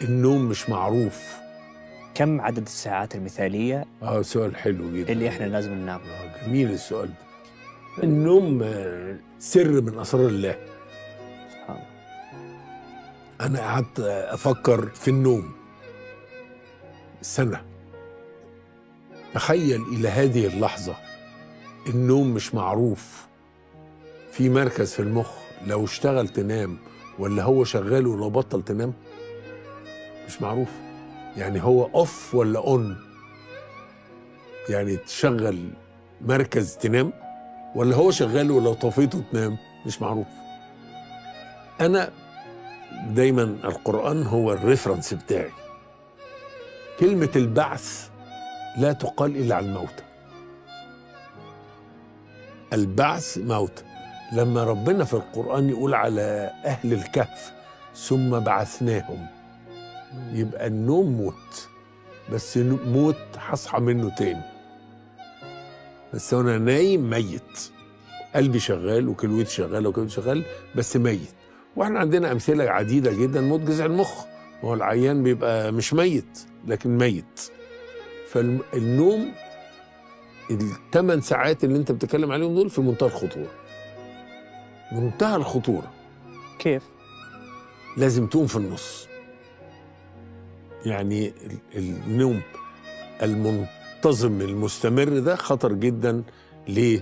النوم مش معروف. كم عدد الساعات المثالية سؤال حلو جدا اللي احنا لازم ننام؟ جميل السؤال ده. النوم سر من أسرار الله. سبحان الله. أنا قعدت أفكر في النوم سنة. تخيل إلى هذه اللحظة النوم مش معروف، في مركز في المخ لو اشتغل تنام ولا هو شغال ولو بطل تنام مش معروف. يعني هو اوف ولا اون، يعني تشغل مركز تنام ولا هو شغال ولو طفيته تنام مش معروف. انا دايما القرآن هو الريفرنس بتاعي. كلمة البعث لا تقال إلا على الموتى. البعث موتى. لما ربنا في القرآن يقول على أهل الكهف ثم بعثناهم، يبقى النوم موت، بس موت هصحى منه تاني، بس وانا نايم ميت، قلبي شغال وكلوتي شغاله وكلوتي شغال بس ميت. واحنا عندنا امثله عديده جدا موت جذع المخ، هو العيان بيبقى مش ميت لكن ميت. فالنوم ال8 ساعات اللي انت بتتكلم عليهم دول في منتهى الخطوره، منتهى الخطوره. كيف؟ لازم تقوم في النص. يعني النوم المنتظم المستمر ده خطر جدا. ليه؟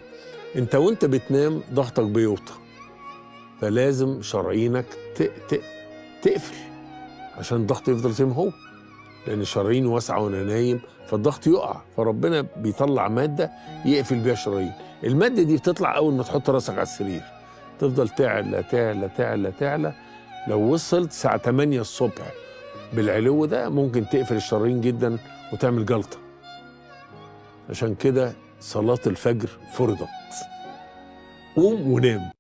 انت وانت بتنام ضغطك بيوطى، فلازم شرايينك تقفل عشان الضغط يفضل زي ما هو، لان شرايين واسعه وانا نايم فالضغط يقع، فربنا بيطلع ماده يقفل بيها الشرايين. الماده دي بتطلع اول ما تحط راسك على السرير، تفضل تعلى تعلى تعلى تعلى. لو وصلت الساعه 8 الصبح بالعلو ده ممكن تقفل الشرايين جدا وتعمل جلطه. عشان كده صلاة الفجر فرضت. قوم ونام.